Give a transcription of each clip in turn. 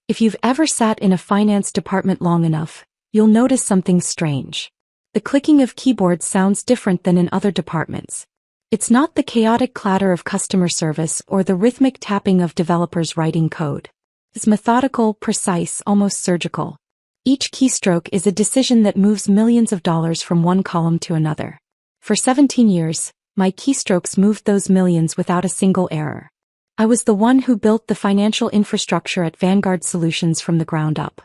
If you've ever sat in a finance department long enough, you'll notice something strange. The clicking of keyboards sounds different than in other departments. It's not the chaotic clatter of customer service or the rhythmic tapping of developers writing code. It's methodical, precise, almost surgical. Each keystroke is a decision that moves millions of dollars from one column to another. For 17 years, my keystrokes moved those millions without a single error. I was the one who built the financial infrastructure at Vanguard Solutions from the ground up.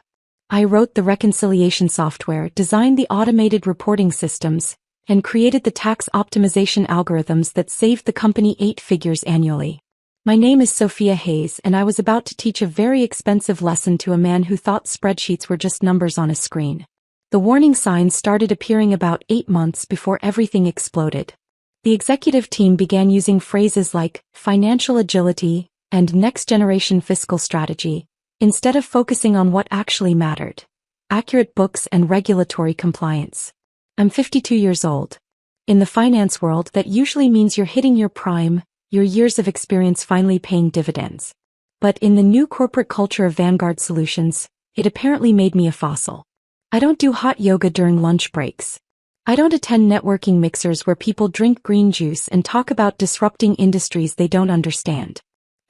I wrote the reconciliation software, designed the automated reporting systems, and created the tax optimization algorithms that saved the company 8 figures annually. My name is Sophia Hayes, and I was about to teach a very expensive lesson to a man who thought spreadsheets were just numbers on a screen. The warning signs started appearing about 8 months before everything exploded. The executive team began using phrases like financial agility and next-generation fiscal strategy, instead of focusing on what actually mattered: accurate books and regulatory compliance. I'm 52 years old. In the finance world, that usually means you're hitting your prime, your years of experience finally paying dividends. But in the new corporate culture of Vanguard Solutions, it apparently made me a fossil. I don't do hot yoga during lunch breaks. I don't attend networking mixers where people drink green juice and talk about disrupting industries they don't understand.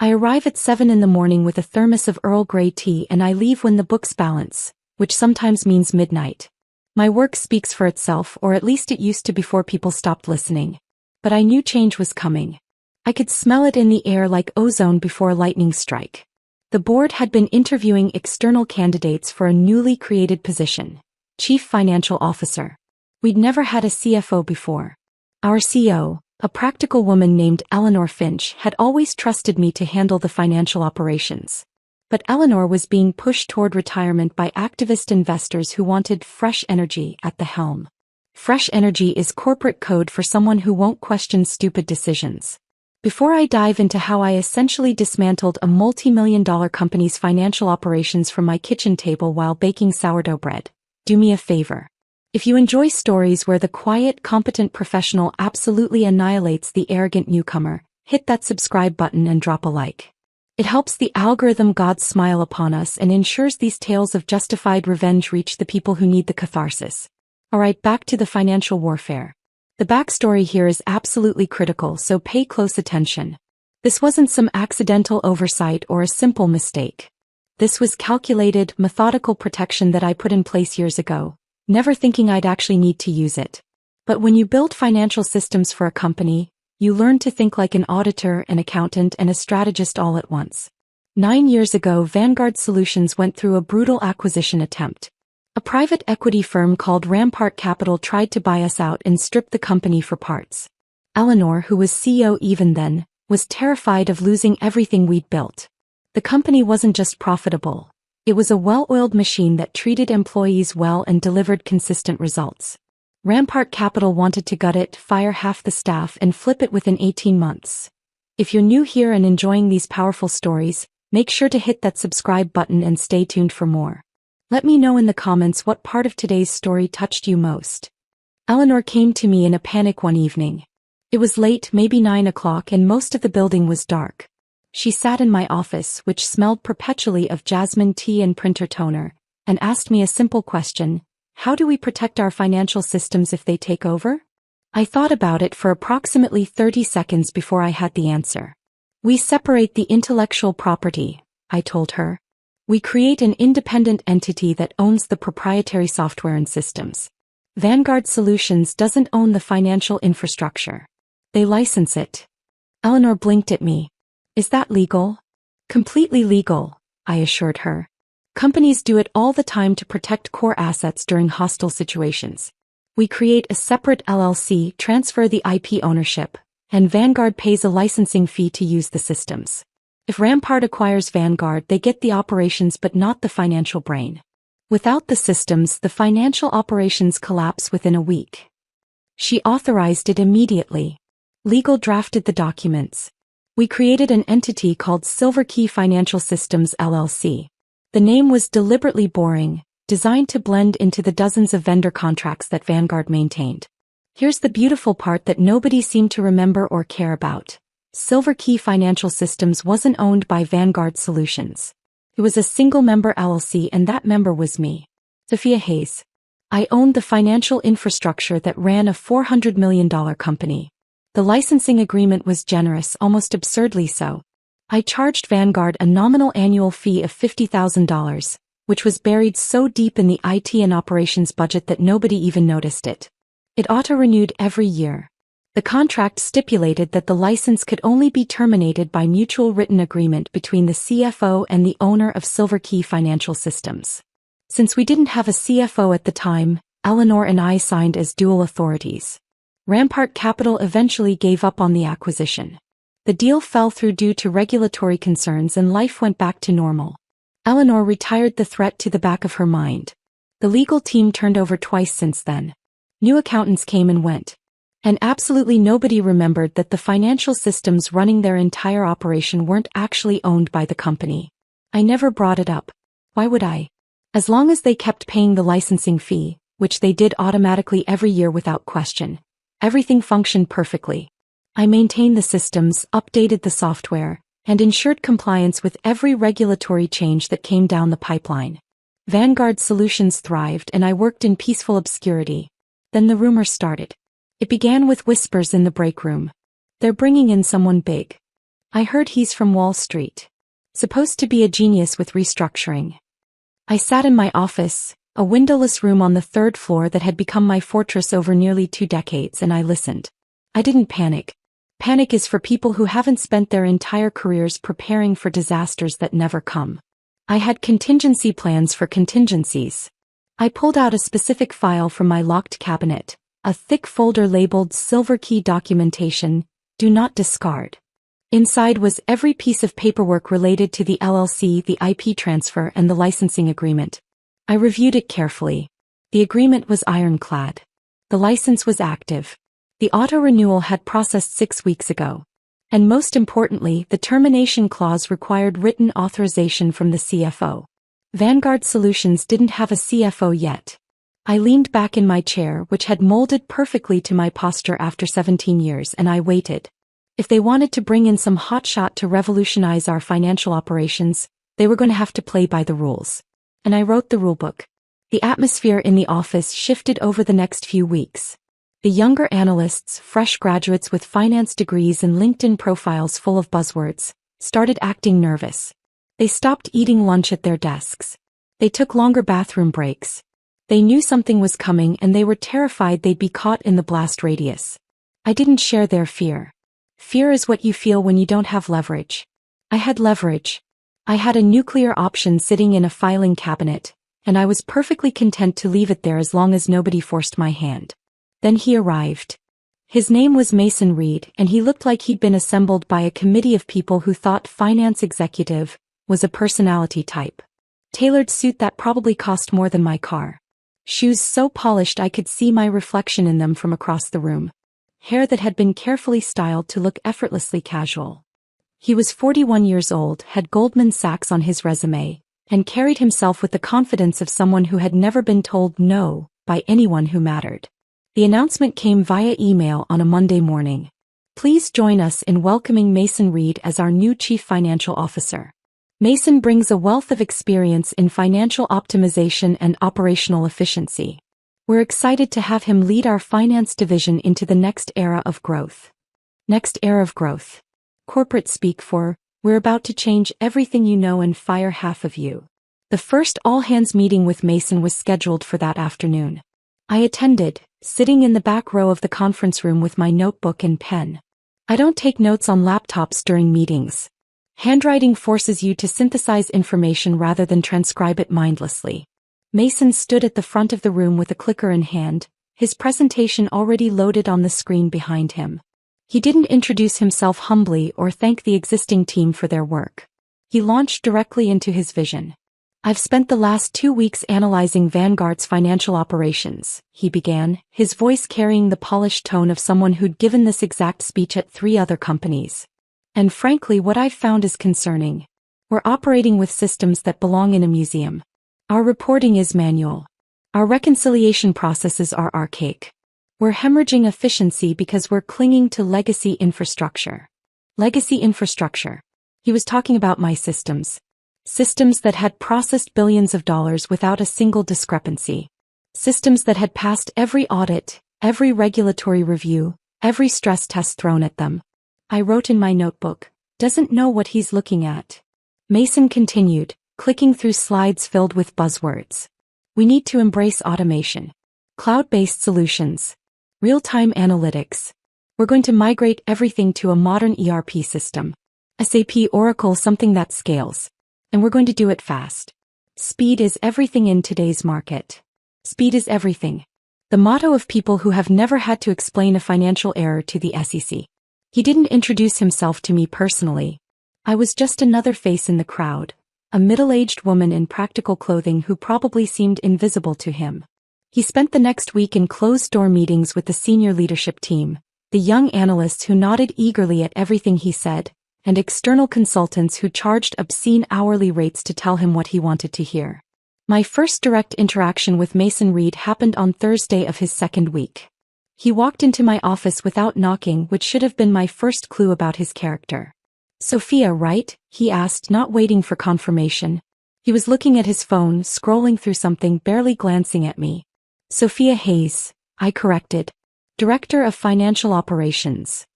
I arrive at 7 in the morning with a thermos of Earl Grey tea, and I leave when the books balance, which sometimes means midnight. My work speaks for itself, or at least it used to before people stopped listening. But I knew change was coming. I could smell it in the air like ozone before a lightning strike. The board had been interviewing external candidates for a newly created position: Chief Financial Officer. We'd never had a CFO before. Our CEO, a practical woman named Eleanor Finch, had always trusted me to handle the financial operations. But Eleanor was being pushed toward retirement by activist investors who wanted fresh energy at the helm. Fresh energy is corporate code for someone who won't question stupid decisions. Before I dive into how I essentially dismantled a multi-million-dollar company's financial operations from my kitchen table while baking sourdough bread, do me a favor. If you enjoy stories where the quiet, competent professional absolutely annihilates the arrogant newcomer, hit that subscribe button and drop a like. It helps the algorithm gods smile upon us and ensures these tales of justified revenge reach the people who need the catharsis. Alright, back to the financial warfare. The backstory here is absolutely critical, so pay close attention. This wasn't some accidental oversight or a simple mistake. This was calculated, methodical protection that I put in place years ago, never thinking I'd actually need to use it. But when you build financial systems for a company, you learn to think like an auditor, an accountant, and a strategist all at once. 9 years ago, Vanguard Solutions went through a brutal acquisition attempt. A private equity firm called Rampart Capital tried to buy us out and strip the company for parts. Eleanor, who was CEO even then, was terrified of losing everything we'd built. The company wasn't just profitable. It was a well-oiled machine that treated employees well and delivered consistent results. Rampart Capital wanted to gut it, fire half the staff, and flip it within 18 months. If you're new here and enjoying these powerful stories, make sure to hit that subscribe button and stay tuned for more. Let me know in the comments what part of today's story touched you most. Eleanor came to me in a panic one evening. It was late, maybe 9 o'clock, and most of the building was dark. She sat in my office, which smelled perpetually of jasmine tea and printer toner, and asked me a simple question: how do we protect our financial systems if they take over? I thought about it for approximately 30 seconds before I had the answer. We separate the intellectual property, I told her. We create an independent entity that owns the proprietary software and systems. Vanguard Solutions doesn't own the financial infrastructure. They license it. Eleanor blinked at me. Is that legal? Completely legal, I assured her. Companies do it all the time to protect core assets during hostile situations. We create a separate LLC, transfer the IP ownership, and Vanguard pays a licensing fee to use the systems. If Rampart acquires Vanguard, they get the operations but not the financial brain. Without the systems, the financial operations collapse within a week. She authorized it immediately. Legal drafted the documents. We created an entity called Silver Key Financial Systems LLC. The name was deliberately boring, designed to blend into the dozens of vendor contracts that Vanguard maintained. Here's the beautiful part that nobody seemed to remember or care about. Silver Key Financial Systems wasn't owned by Vanguard Solutions. It was a single-member LLC and that member was me. Sophia Hayes. I owned the financial infrastructure that ran a $400 million company. The licensing agreement was generous, almost absurdly so. I charged Vanguard a nominal annual fee of $50,000, which was buried so deep in the IT and operations budget that nobody even noticed it. It auto-renewed every year. The contract stipulated that the license could only be terminated by mutual written agreement between the CFO and the owner of Silver Key Financial Systems. Since we didn't have a CFO at the time, Eleanor and I signed as dual authorities. Rampart Capital eventually gave up on the acquisition. The deal fell through due to regulatory concerns and life went back to normal. Eleanor retired the threat to the back of her mind. The legal team turned over twice since then. New accountants came and went. And absolutely nobody remembered that the financial systems running their entire operation weren't actually owned by the company. I never brought it up. Why would I? As long as they kept paying the licensing fee, which they did automatically every year without question, everything functioned perfectly. I maintained the systems, updated the software, and ensured compliance with every regulatory change that came down the pipeline. Vanguard Solutions thrived and I worked in peaceful obscurity. Then the rumor started. It began with whispers in the break room. They're bringing in someone big. I heard he's from Wall Street. Supposed to be a genius with restructuring. I sat in my office, a windowless room on the third floor that had become my fortress over nearly 2 decades, and I listened. I didn't panic. Panic is for people who haven't spent their entire careers preparing for disasters that never come. I had contingency plans for contingencies. I pulled out a specific file from my locked cabinet. A thick folder labeled Silver Key Documentation, Do Not Discard. Inside was every piece of paperwork related to the LLC, the IP transfer, and the licensing agreement. I reviewed it carefully. The agreement was ironclad. The license was active. The auto-renewal had processed 6 weeks ago. And most importantly, the termination clause required written authorization from the CFO. Vanguard Solutions didn't have a CFO yet. I leaned back in my chair, which had molded perfectly to my posture after 17 years, and I waited. If they wanted to bring in some hotshot to revolutionize our financial operations, they were going to have to play by the rules. And I wrote the rulebook. The atmosphere in the office shifted over the next few weeks. The younger analysts, fresh graduates with finance degrees and LinkedIn profiles full of buzzwords, started acting nervous. They stopped eating lunch at their desks. They took longer bathroom breaks. They knew something was coming and they were terrified they'd be caught in the blast radius. I didn't share their fear. Fear is what you feel when you don't have leverage. I had leverage. I had a nuclear option sitting in a filing cabinet, and I was perfectly content to leave it there as long as nobody forced my hand. Then he arrived. His name was Mason Reed, and he looked like he'd been assembled by a committee of people who thought finance executive was a personality type. Tailored suit that probably cost more than my car. Shoes so polished I could see my reflection in them from across the room. Hair that had been carefully styled to look effortlessly casual. He was 41 years old, had Goldman Sachs on his resume, and carried himself with the confidence of someone who had never been told no by anyone who mattered. The announcement came via email on a Monday morning. Please join us in welcoming Mason Reed as our new Chief Financial Officer. Mason brings a wealth of experience in financial optimization and operational efficiency. We're excited to have him lead our finance division into the next era of growth. Next era of growth. Corporate speak for, we're about to change everything you know and fire half of you. The first all-hands meeting with Mason was scheduled for that afternoon. I attended, sitting in the back row of the conference room with my notebook and pen. I don't take notes on laptops during meetings. Handwriting forces you to synthesize information rather than transcribe it mindlessly. Mason stood at the front of the room with a clicker in hand, his presentation already loaded on the screen behind him. He didn't introduce himself humbly or thank the existing team for their work. He launched directly into his vision. I've spent the last 2 weeks analyzing Vanguard's financial operations, he began, his voice carrying the polished tone of someone who'd given this exact speech at 3 other companies. And frankly, what I've found is concerning. We're operating with systems that belong in a museum. Our reporting is manual. Our reconciliation processes are archaic. We're hemorrhaging efficiency because we're clinging to legacy infrastructure. Legacy infrastructure. He was talking about my systems. Systems that had processed billions of dollars without a single discrepancy. Systems that had passed every audit, every regulatory review, every stress test thrown at them. I wrote in my notebook, "Doesn't know what he's looking at." Mason continued, clicking through slides filled with buzzwords. "We need to embrace automation. Cloud-based solutions. Real-time analytics. We're going to migrate everything to a modern ERP system. SAP, Oracle, something that scales. And we're going to do it fast. Speed is everything in today's market. Speed is everything." The motto of people who have never had to explain a financial error to the SEC. He didn't introduce himself to me personally. I was just another face in the crowd, a middle-aged woman in practical clothing who probably seemed invisible to him. He spent the next week in closed-door meetings with the senior leadership team, the young analysts who nodded eagerly at everything he said, and external consultants who charged obscene hourly rates to tell him what he wanted to hear. My first direct interaction with Mason Reed happened on Thursday of his second week. He walked into my office without knocking, which should have been my first clue about his character. "Sophia, right?" he asked, not waiting for confirmation. He was looking at his phone, scrolling through something, barely glancing at me. "Sophia Hayes," I corrected. "Director of Financial Operations."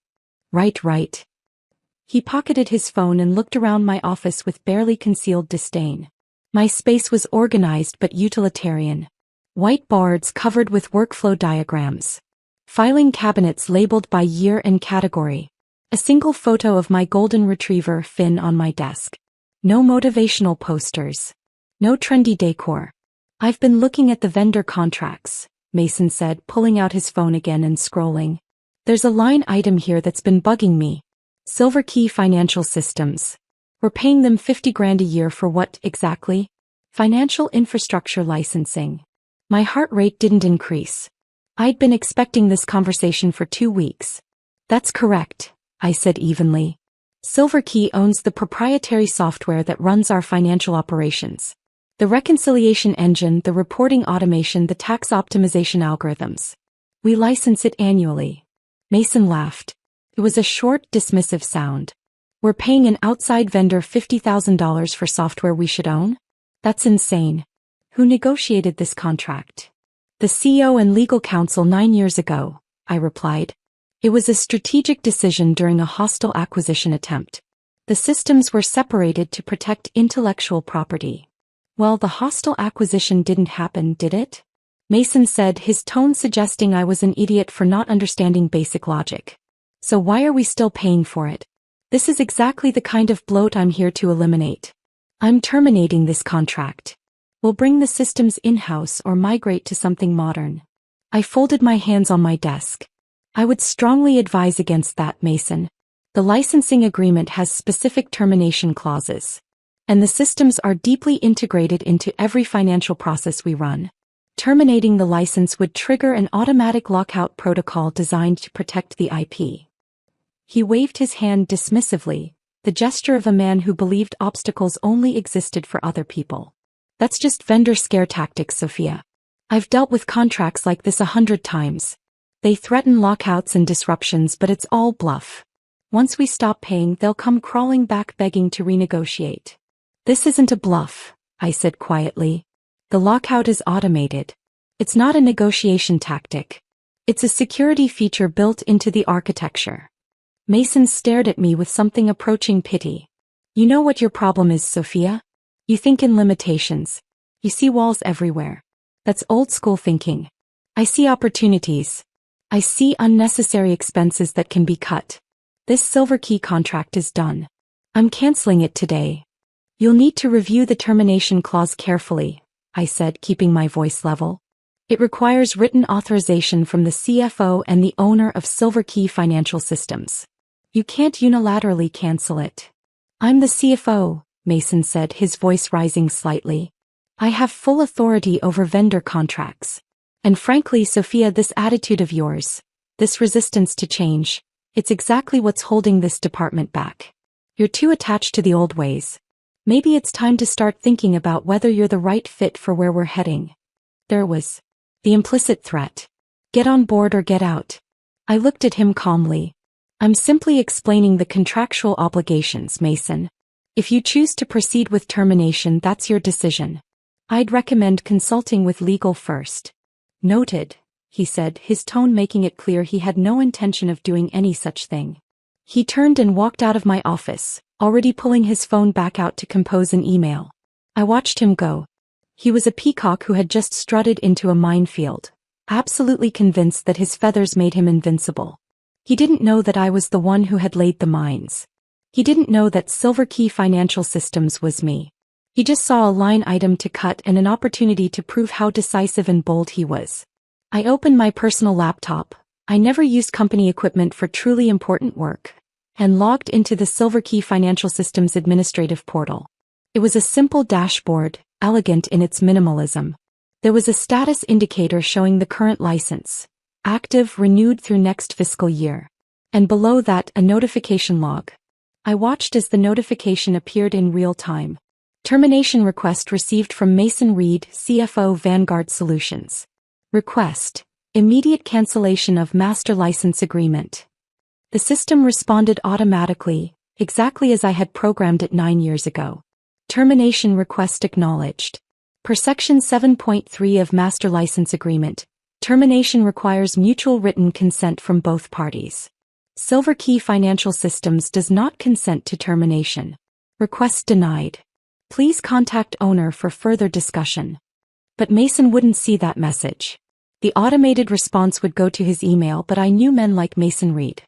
Right. He pocketed his phone and looked around my office with barely concealed disdain. My space was organized but utilitarian. White boards covered with workflow diagrams. Filing cabinets labeled by year and category. A single photo of my golden retriever, Finn, on my desk. No motivational posters. No trendy decor. "I've been looking at the vendor contracts," Mason said, pulling out his phone again and scrolling. "There's a line item here that's been bugging me. Silver Key Financial Systems. We're paying them $50,000 a year for what, exactly? Financial infrastructure licensing." My heart rate didn't increase. I'd been expecting this conversation for 2 weeks. "That's correct," I said evenly. "Silver Key owns the proprietary software that runs our financial operations. The reconciliation engine, the reporting automation, the tax optimization algorithms. We license it annually." Mason laughed. It was a short, dismissive sound. "We're paying an outside vendor $50,000 for software we should own? That's insane. Who negotiated this contract?" "The CEO and legal counsel 9 years ago," I replied. "It was a strategic decision during a hostile acquisition attempt. The systems were separated to protect intellectual property." "Well, the hostile acquisition didn't happen, did it?" Mason said, his tone suggesting I was an idiot for not understanding basic logic. "So why are we still paying for it? This is exactly the kind of bloat I'm here to eliminate. I'm terminating this contract. We'll bring the systems in-house or migrate to something modern." I folded my hands on my desk. "I would strongly advise against that, Mason. The licensing agreement has specific termination clauses. And the systems are deeply integrated into every financial process we run. Terminating the license would trigger an automatic lockout protocol designed to protect the IP." He waved his hand dismissively, the gesture of a man who believed obstacles only existed for other people. "That's just vendor scare tactics, Sophia. I've dealt with contracts like this 100 times. They threaten lockouts and disruptions, but it's all bluff. Once we stop paying, they'll come crawling back begging to renegotiate." "This isn't a bluff," I said quietly. "The lockout is automated. It's not a negotiation tactic. It's a security feature built into the architecture." Mason stared at me with something approaching pity. "You know what your problem is, Sophia? You think in limitations. You see walls everywhere. That's old school thinking. I see opportunities. I see unnecessary expenses that can be cut. This Silver Key contract is done. I'm canceling it today. You'll need to review the termination clause carefully," I said, keeping my voice level. "It requires written authorization from the CFO and the owner of Silver Key Financial Systems. You can't unilaterally cancel it." "I'm the CFO," Mason said, his voice rising slightly. "I have full authority over vendor contracts. And frankly, Sophia, this attitude of yours, this resistance to change, it's exactly what's holding this department back. You're too attached to the old ways. Maybe it's time to start thinking about whether you're the right fit for where we're heading." There was the implicit threat. Get on board or get out. I looked at him calmly. "I'm simply explaining the contractual obligations, Mason. If you choose to proceed with termination, that's your decision. I'd recommend consulting with legal first. Noted, he said, his tone making it clear he had no intention of doing any such thing. He turned and walked out of my office, already pulling his phone back out to compose an email. I watched him go. He was a peacock who had just strutted into a minefield, absolutely convinced that his feathers made him invincible. He didn't know that I was the one who had laid the mines. He didn't know that Silver Key Financial Systems was me. He just saw a line item to cut and an opportunity to prove how decisive and bold he was. I opened my personal laptop. I never used company equipment for truly important work, and logged into the Silver Key Financial Systems administrative portal. It was a simple dashboard, elegant in its minimalism. There was a status indicator showing the current license, active, renewed through next fiscal year. And below that, a notification log. I watched as the notification appeared in real time. Termination request received from Mason Reed, CFO, Vanguard Solutions. Request: immediate cancellation of master license agreement. The system responded automatically, exactly as I had programmed it 9 years ago. Termination request acknowledged. Per Section 7.3 of Master License Agreement, termination requires mutual written consent from both parties. Silver Key Financial Systems does not consent to termination. Request denied. Please contact owner for further discussion. But Mason wouldn't see that message. The automated response would go to his email, but I knew men like Mason Reed.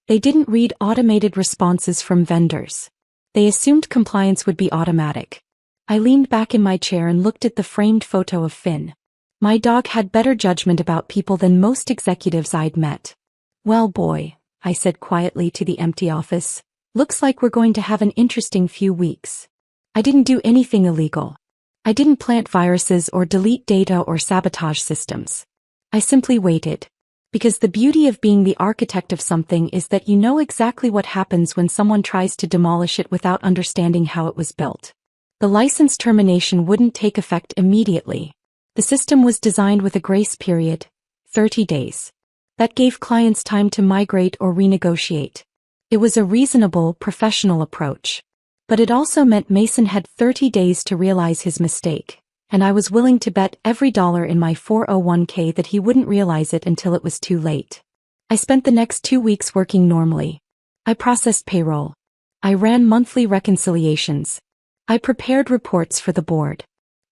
They didn't read automated responses from vendors. They assumed compliance would be automatic. I leaned back in my chair and looked at the framed photo of Finn. My dog had better judgment about people than most executives I'd met. Well, boy, I said quietly to the empty office, looks like we're going to have an interesting few weeks. I didn't do anything illegal. I didn't plant viruses or delete data or sabotage systems. I simply waited. Because the beauty of being the architect of something is that you know exactly what happens when someone tries to demolish it without understanding how it was built. The license termination wouldn't take effect immediately. The system was designed with a grace period, 30 days. That gave clients time to migrate or renegotiate. It was a reasonable, professional approach. But it also meant Mason had 30 days to realize his mistake. And I was willing to bet every dollar in my 401k that he wouldn't realize it until it was too late. I spent the next 2 weeks working normally. I processed payroll. I ran monthly reconciliations. I prepared reports for the board.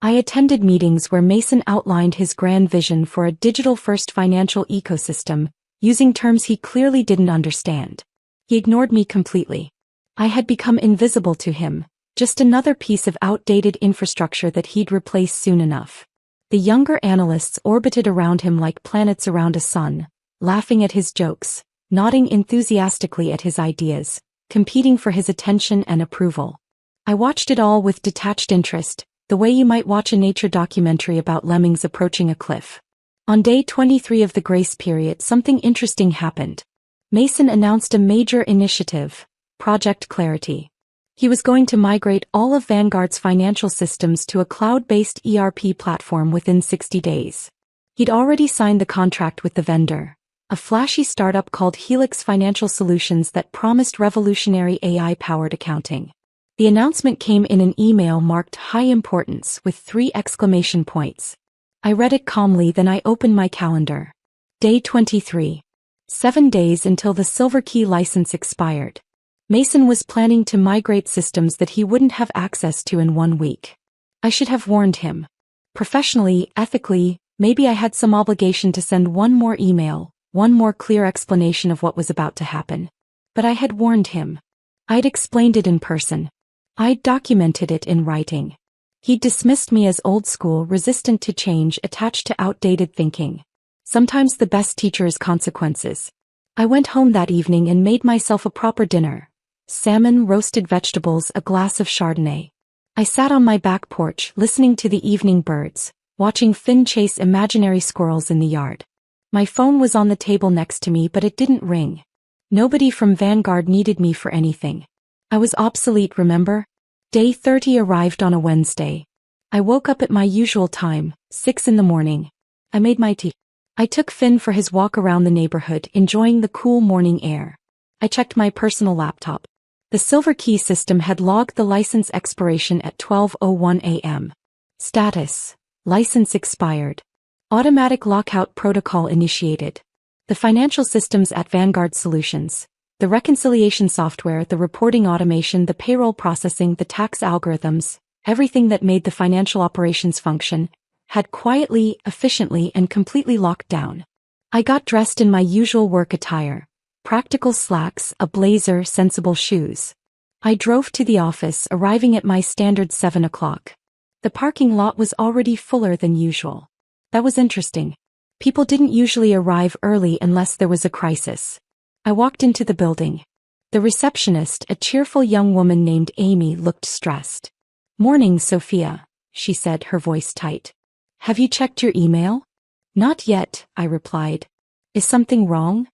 I attended meetings where Mason outlined his grand vision for a digital-first financial ecosystem, using terms he clearly didn't understand. He ignored me completely. I had become invisible to him. Just another piece of outdated infrastructure that he'd replace soon enough. The younger analysts orbited around him like planets around a sun, laughing at his jokes, nodding enthusiastically at his ideas, competing for his attention and approval. I watched it all with detached interest, the way you might watch a nature documentary about lemmings approaching a cliff. On day 23 of the grace period, something interesting happened. Mason announced a major initiative, Project Clarity. He was going to migrate all of Vanguard's financial systems to a cloud-based ERP platform within 60 days. He'd already signed the contract with the vendor, a flashy startup called Helix Financial Solutions that promised revolutionary AI-powered accounting. The announcement came in an email marked high importance with 3 exclamation points. I read it calmly, then I opened my calendar. Day 23. 7 days until the Silver Key license expired. Mason was planning to migrate systems that he wouldn't have access to in 1 week. I should have warned him. Professionally, ethically, maybe I had some obligation to send one more email, one more clear explanation of what was about to happen. But I had warned him. I'd explained it in person. I'd documented it in writing. He'd dismissed me as old school, resistant to change, attached to outdated thinking. Sometimes the best teacher is consequences. I went home that evening and made myself a proper dinner. Salmon, roasted vegetables, a glass of Chardonnay. I sat on my back porch, listening to the evening birds, watching Finn chase imaginary squirrels in the yard. My phone was on the table next to me, but it didn't ring. Nobody from Vanguard needed me for anything. I was obsolete, remember? Day 30 arrived on a Wednesday. I woke up at my usual time, 6 in the morning. I made my tea. I took Finn for his walk around the neighborhood, enjoying the cool morning air. I checked my personal laptop. The Silver Key system had logged the license expiration at 12:01 a.m. Status: license expired. Automatic lockout protocol initiated. The financial systems at Vanguard Solutions, the reconciliation software, the reporting automation, the payroll processing, the tax algorithms, everything that made the financial operations function, had quietly, efficiently, and completely locked down. I got dressed in my usual work attire. Practical slacks, a blazer, sensible shoes. I drove to the office, arriving at my standard 7 o'clock. The parking lot was already fuller than usual. That was interesting. People didn't usually arrive early unless there was a crisis. I walked into the building. The receptionist, a cheerful young woman named Amy, looked stressed. "Morning, Sophia," she said, her voice tight. "Have you checked your email?" "Not yet," I replied. "Is something wrong?"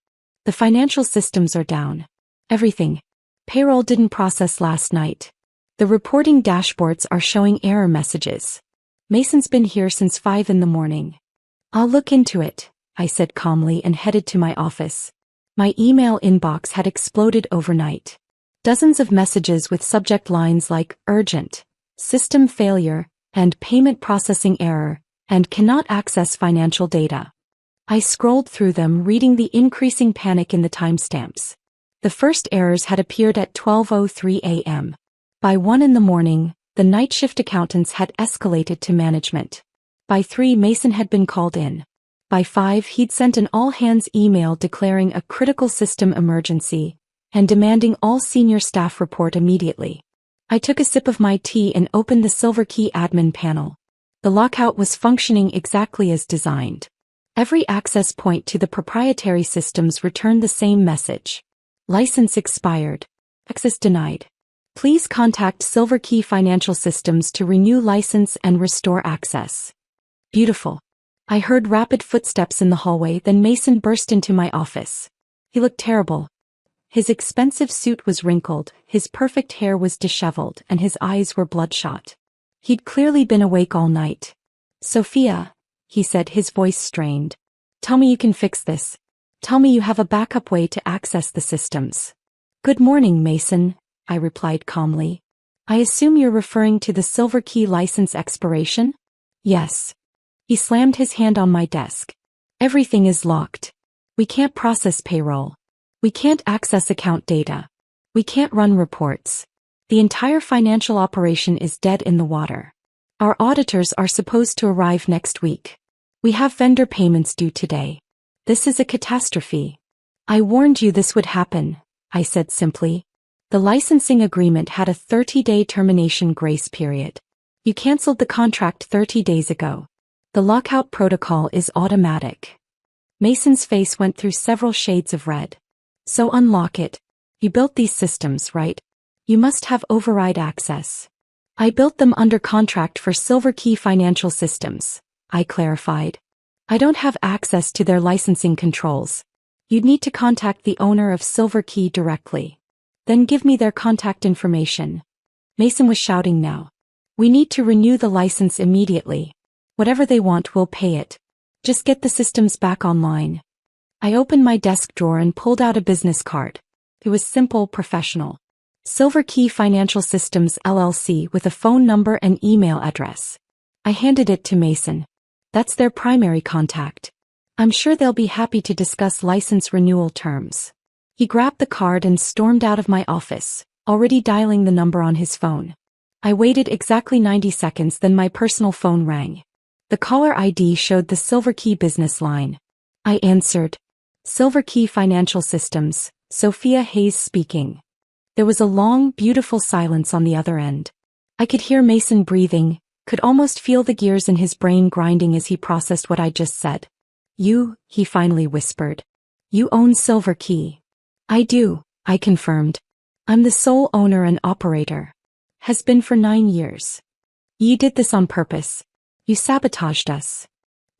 "The financial systems are down. Everything. Payroll didn't process last night. The reporting dashboards are showing error messages. Mason's been here since 5 in the morning." "I'll look into it," I said calmly and headed to my office. My email inbox had exploded overnight. Dozens of messages with subject lines like urgent, system failure, and payment processing error, and cannot access financial data. I scrolled through them, reading the increasing panic in the timestamps. The first errors had appeared at 12:03 a.m. By 1 in the morning, the night shift accountants had escalated to management. By 3, Mason had been called in. By 5, he'd sent an all-hands email declaring a critical system emergency and demanding all senior staff report immediately. I took a sip of my tea and opened the Silver Key admin panel. The lockout was functioning exactly as designed. Every access point to the proprietary systems returned the same message. License expired. Access denied. Please contact Silver Key Financial Systems to renew license and restore access. Beautiful. I heard rapid footsteps in the hallway, then Mason burst into my office. He looked terrible. His expensive suit was wrinkled, his perfect hair was disheveled, and his eyes were bloodshot. He'd clearly been awake all night. "Sophia," he said, his voice strained. "Tell me you can fix this. Tell me you have a backup way to access the systems." "Good morning, Mason," I replied calmly. "I assume you're referring to the Silver Key license expiration?" "Yes." He slammed his hand on my desk. "Everything is locked. We can't process payroll. We can't access account data. We can't run reports. The entire financial operation is dead in the water. Our auditors are supposed to arrive next week. We have vendor payments due today. This is a catastrophe." "I warned you this would happen," I said simply. "The licensing agreement had a 30-day termination grace period. You canceled the contract 30 days ago. The lockout protocol is automatic." Mason's face went through several shades of red. "So unlock it. You built these systems, right? You must have override access." "I built them under contract for Silver Key Financial Systems," I clarified. "I don't have access to their licensing controls. You'd need to contact the owner of Silver Key directly. Then give me their contact information." Mason was shouting now. "We need to renew the license immediately. Whatever they want, we'll pay it. Just get the systems back online." I opened my desk drawer and pulled out a business card. It was simple, professional. Silver Key Financial Systems LLC with a phone number and email address. I handed it to Mason. "That's their primary contact. I'm sure they'll be happy to discuss license renewal terms." He grabbed the card and stormed out of my office, already dialing the number on his phone. I waited exactly 90 seconds, then my personal phone rang. The caller ID showed the Silver Key business line. I answered. "Silver Key Financial Systems, Sophia Hayes speaking." There was a long, beautiful silence on the other end. I could hear Mason breathing, could almost feel the gears in his brain grinding as he processed what I'd just said. "You," he finally whispered. "You own Silver Key." "I do," I confirmed. "I'm the sole owner and operator. Has been for 9 years. You did this on purpose. You sabotaged us."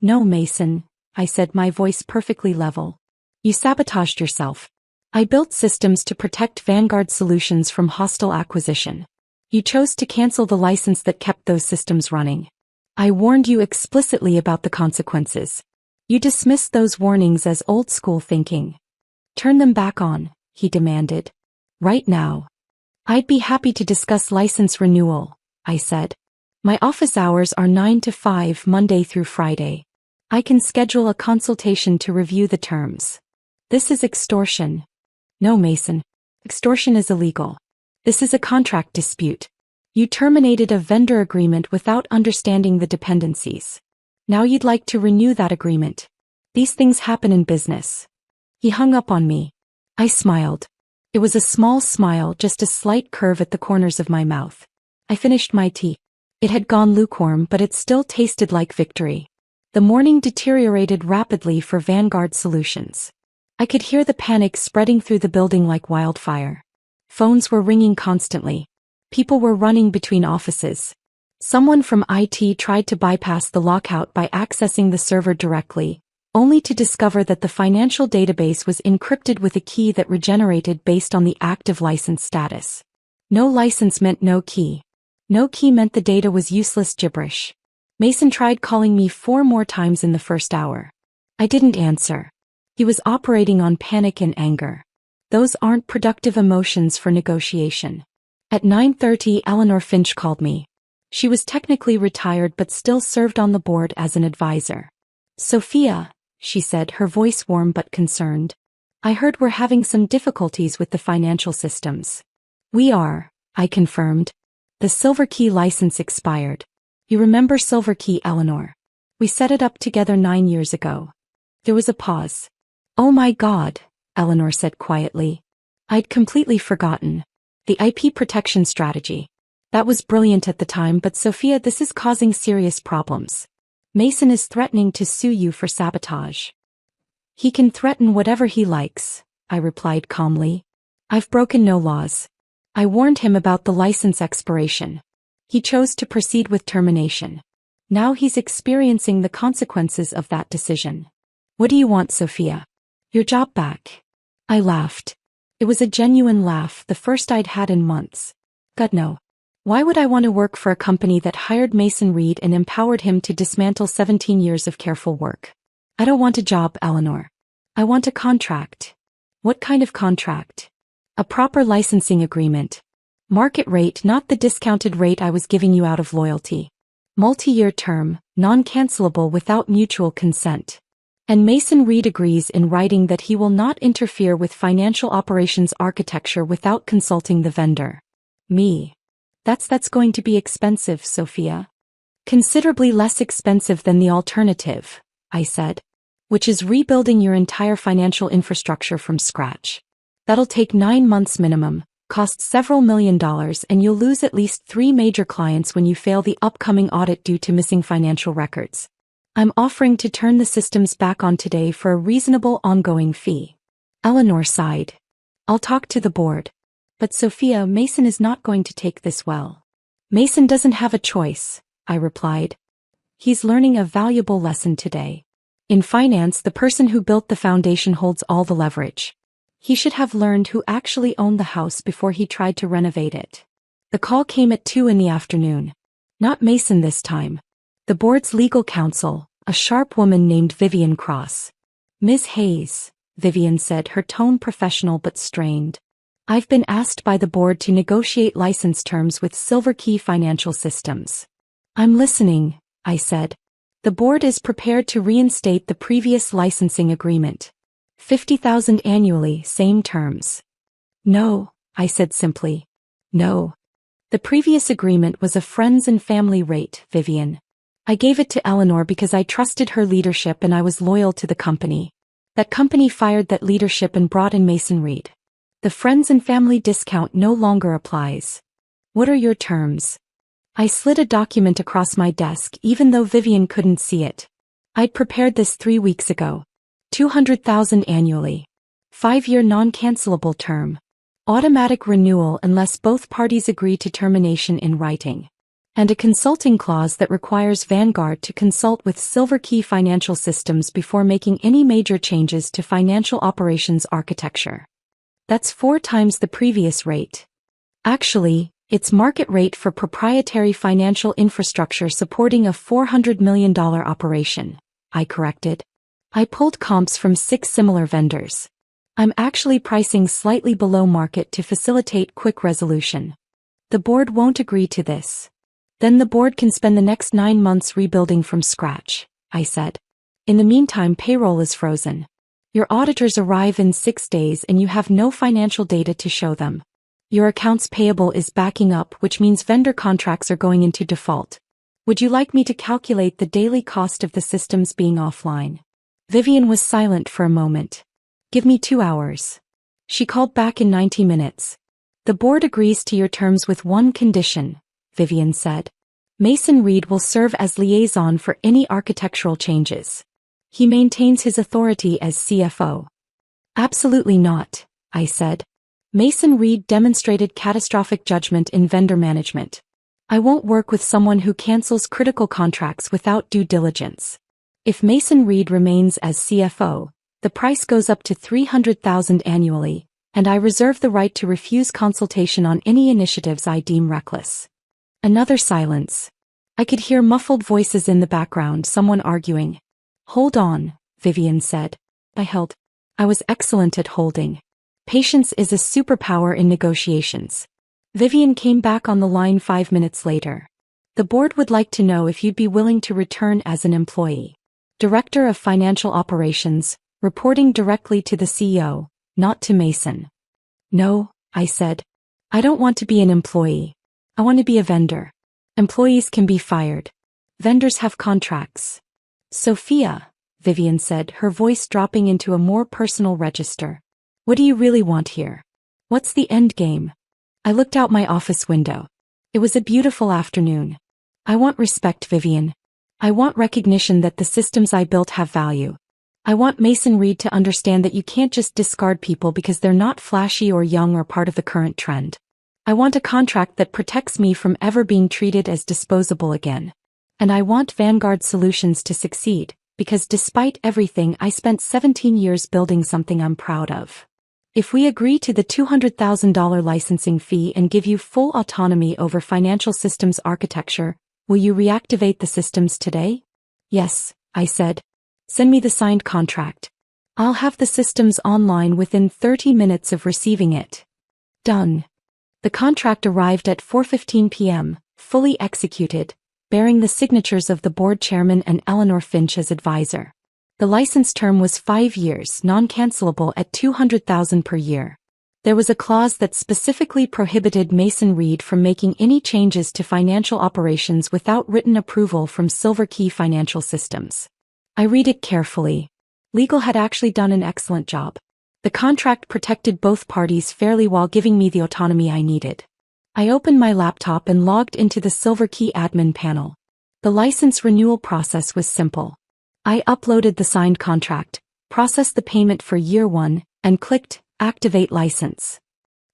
"No, Mason," I said, my voice perfectly level. "You sabotaged yourself. I built systems to protect Vanguard Solutions from hostile acquisition. You chose to cancel the license that kept those systems running. I warned you explicitly about the consequences. You dismissed those warnings as old-school thinking. Turn them back on," he demanded. "Right now." I'd be happy to discuss license renewal, I said. My office hours are 9 to 5 Monday through Friday. I can schedule a consultation to review the terms. This is extortion. No, Mason. Extortion is illegal. This is a contract dispute. You terminated a vendor agreement without understanding the dependencies. Now you'd like to renew that agreement. These things happen in business. He hung up on me. I smiled. It was a small smile, just a slight curve at the corners of my mouth. I finished my tea. It had gone lukewarm, but it still tasted like victory. The morning deteriorated rapidly for Vanguard Solutions. I could hear the panic spreading through the building like wildfire. Phones were ringing constantly. People were running between offices. Someone from IT tried to bypass the lockout by accessing the server directly, only to discover that the financial database was encrypted with a key that regenerated based on the active license status. No license meant no key. No key meant the data was useless gibberish. Mason tried calling me 4 more times in the first hour. I didn't answer. He was operating on panic and anger. Those aren't productive emotions for negotiation. At 9:30, Eleanor Finch called me. She was technically retired but still served on the board as an advisor. Sophia, she said, her voice warm but concerned. I heard we're having some difficulties with the financial systems. We are, I confirmed. The Silver Key license expired. You remember Silver Key, Eleanor? We set it up together 9 years ago. There was a pause. Oh my God, Eleanor said quietly. I'd completely forgotten. The IP protection strategy. That was brilliant at the time, but Sophia, this is causing serious problems. Mason is threatening to sue you for sabotage. He can threaten whatever he likes, I replied calmly. I've broken no laws. I warned him about the license expiration. He chose to proceed with termination. Now he's experiencing the consequences of that decision. What do you want, Sophia? Your job back. I laughed. It was a genuine laugh, the first I'd had in months. God no. Why would I want to work for a company that hired Mason Reed and empowered him to dismantle 17 years of careful work? I don't want a job, Eleanor. I want a contract. What kind of contract? A proper licensing agreement. Market rate, not the discounted rate I was giving you out of loyalty. Multi-year term, non-cancelable without mutual consent. And Mason Reed agrees in writing that he will not interfere with financial operations architecture without consulting the vendor. Me. That's going to be expensive, Sophia. Considerably less expensive than the alternative, I said. Which is rebuilding your entire financial infrastructure from scratch. That'll take 9 months minimum, cost several $1 million, and you'll lose at least 3 major clients when you fail the upcoming audit due to missing financial records. I'm offering to turn the systems back on today for a reasonable ongoing fee. Eleanor sighed. I'll talk to the board. But Sophia, Mason is not going to take this well. Mason doesn't have a choice, I replied. He's learning a valuable lesson today. In finance, the person who built the foundation holds all the leverage. He should have learned who actually owned the house before he tried to renovate it. The call came at 2 in the afternoon. Not Mason this time. The board's legal counsel, a sharp woman named Vivian Cross. Ms. Hayes, Vivian said, her tone professional but strained. I've been asked by the board to negotiate license terms with Silver Key Financial Systems. I'm listening, I said. The board is prepared to reinstate the previous licensing agreement. $50,000 annually, same terms. No, I said simply. No. The previous agreement was a friends and family rate, Vivian. I gave it to Eleanor because I trusted her leadership and I was loyal to the company. That company fired that leadership and brought in Mason Reed. The friends and family discount no longer applies. What are your terms? I slid a document across my desk even though Vivian couldn't see it. I'd prepared this 3 weeks ago. $200,000 annually. 5-year non-cancelable term. Automatic renewal unless both parties agree to termination in writing. And a consulting clause that requires Vanguard to consult with Silver Key Financial Systems before making any major changes to financial operations architecture. That's 4 times the previous rate. Actually, it's market rate for proprietary financial infrastructure supporting a $400 million operation, I corrected. I pulled comps from 6 similar vendors. I'm actually pricing slightly below market to facilitate quick resolution. The board won't agree to this. Then the board can spend the next 9 months rebuilding from scratch, I said. In the meantime, payroll is frozen. Your auditors arrive in 6 days and you have no financial data to show them. Your accounts payable is backing up, which means vendor contracts are going into default. Would you like me to calculate the daily cost of the systems being offline? Vivian was silent for a moment. Give me 2 hours. She called back in 90 minutes. The board agrees to your terms with one condition, Vivian said. Mason Reed will serve as liaison for any architectural changes. He maintains his authority as CFO. Absolutely not, I said. Mason Reed demonstrated catastrophic judgment in vendor management. I won't work with someone who cancels critical contracts without due diligence. If Mason Reed remains as CFO, the price goes up to $300,000 annually, and I reserve the right to refuse consultation on any initiatives I deem reckless. Another silence. I could hear muffled voices in the background, someone arguing. Hold on, Vivian said. I was excellent at holding. Patience is a superpower in negotiations. Vivian came back on the line 5 minutes later. The board would like to know if you'd be willing to return as an employee. Director of Financial Operations, reporting directly to the CEO, not to Mason. No, I said. I don't want to be an employee. I want to be a vendor. Employees can be fired. Vendors have contracts. Sophia, Vivian said, her voice dropping into a more personal register. What do you really want here? What's the end game? I looked out my office window. It was a beautiful afternoon. I want respect, Vivian. I want recognition that the systems I built have value. I want Mason Reed to understand that you can't just discard people because they're not flashy or young or part of the current trend. I want a contract that protects me from ever being treated as disposable again. And I want Vanguard Solutions to succeed, because despite everything, I spent 17 years building something I'm proud of. If we agree to the $200,000 licensing fee and give you full autonomy over financial systems architecture, will you reactivate the systems today? Yes, I said. Send me the signed contract. I'll have the systems online within 30 minutes of receiving it. Done. The contract arrived at 4:15 p.m., fully executed, bearing the signatures of the board chairman and Eleanor Finch as advisor. The license term was 5 years, non-cancelable at $200,000 per year. There was a clause that specifically prohibited Mason Reed from making any changes to financial operations without written approval from Silver Key Financial Systems. I read it carefully. Legal had actually done an excellent job. The contract protected both parties fairly while giving me the autonomy I needed. I opened my laptop and logged into the Silver Key admin panel. The license renewal process was simple. I uploaded the signed contract, processed the payment for year 1, and clicked Activate License.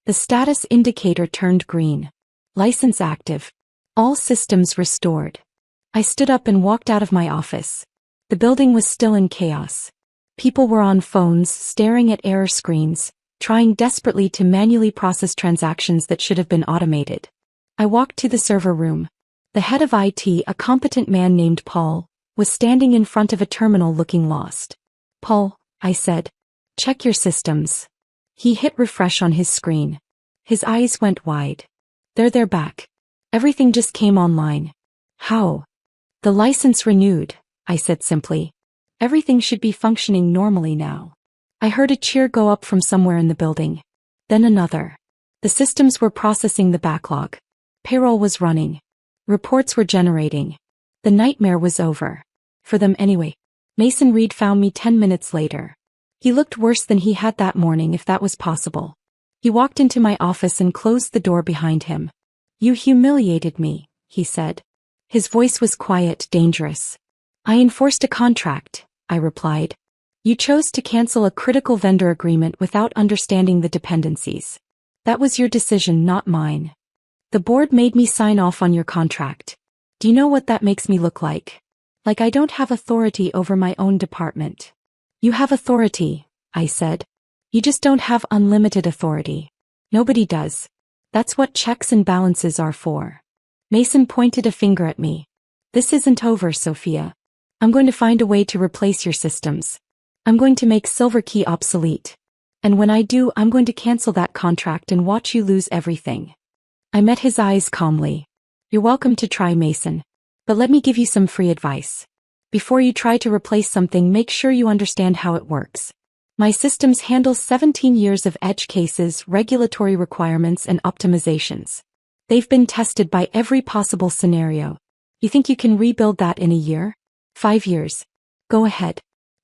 The status indicator turned green. License active. All systems restored. I stood up and walked out of my office. The building was still in chaos. People were on phones, staring at error screens, trying desperately to manually process transactions that should have been automated. I walked to the server room. The head of IT, a competent man named Paul, was standing in front of a terminal looking lost. Paul, I said, check your systems. He hit refresh on his screen. His eyes went wide. They're back. Everything just came online. How? The license renewed, I said simply. Everything should be functioning normally now. I heard a cheer go up from somewhere in the building. Then another. The systems were processing the backlog. Payroll was running. Reports were generating. The nightmare was over. For them anyway. Mason Reed found me 10 minutes later. He looked worse than he had that morning, if that was possible. He walked into my office and closed the door behind him. You humiliated me, he said. His voice was quiet, dangerous. I enforced a contract, I replied. You chose to cancel a critical vendor agreement without understanding the dependencies. That was your decision, not mine. The board made me sign off on your contract. Do you know what that makes me look like? Like I don't have authority over my own department. You have authority, I said. You just don't have unlimited authority. Nobody does. That's what checks and balances are for. Mason pointed a finger at me. This isn't over, Sophia. I'm going to find a way to replace your systems. I'm going to make Silver Key obsolete. And when I do, I'm going to cancel that contract and watch you lose everything. I met his eyes calmly. You're welcome to try, Mason. But let me give you some free advice. Before you try to replace something, make sure you understand how it works. My systems handle 17 years of edge cases, regulatory requirements, and optimizations. They've been tested by every possible scenario. You think you can rebuild that in a year? 5 years? Go ahead.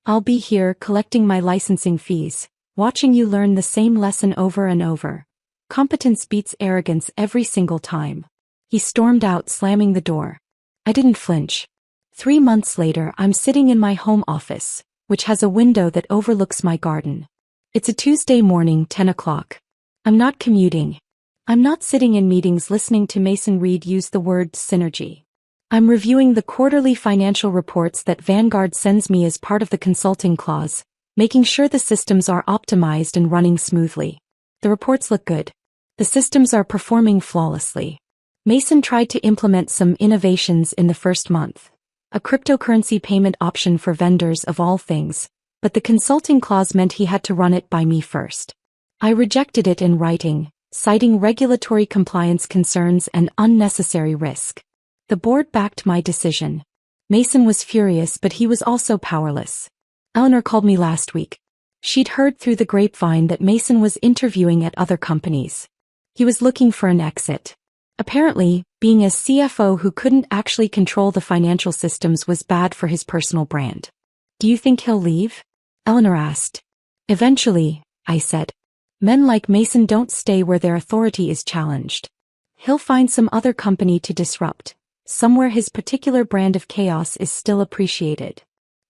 I'll be here collecting my licensing fees, watching you learn the same lesson over and over. Competence beats arrogance every single time. He stormed out, slamming the door. I didn't flinch. 3 months later, I'm sitting in my home office, which has a window that overlooks my garden. It's a Tuesday morning, 10 o'clock. I'm not commuting. I'm not sitting in meetings listening to Mason Reed use the word synergy. I'm reviewing the quarterly financial reports that Vanguard sends me as part of the consulting clause, making sure the systems are optimized and running smoothly. The reports look good. The systems are performing flawlessly. Mason tried to implement some innovations in the first month. A cryptocurrency payment option for vendors of all things, but the consulting clause meant he had to run it by me first. I rejected it in writing, citing regulatory compliance concerns and unnecessary risk. The board backed my decision. Mason was furious, but he was also powerless. Eleanor called me last week. She'd heard through the grapevine that Mason was interviewing at other companies. He was looking for an exit. Apparently, being a CFO who couldn't actually control the financial systems was bad for his personal brand. Do you think he'll leave? Eleanor asked. Eventually, I said. Men like Mason don't stay where their authority is challenged. He'll find some other company to disrupt, somewhere his particular brand of chaos is still appreciated.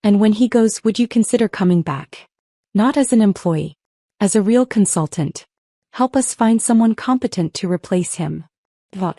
And when he goes, would you consider coming back? Not as an employee. As a real consultant. Help us find someone competent to replace him. What?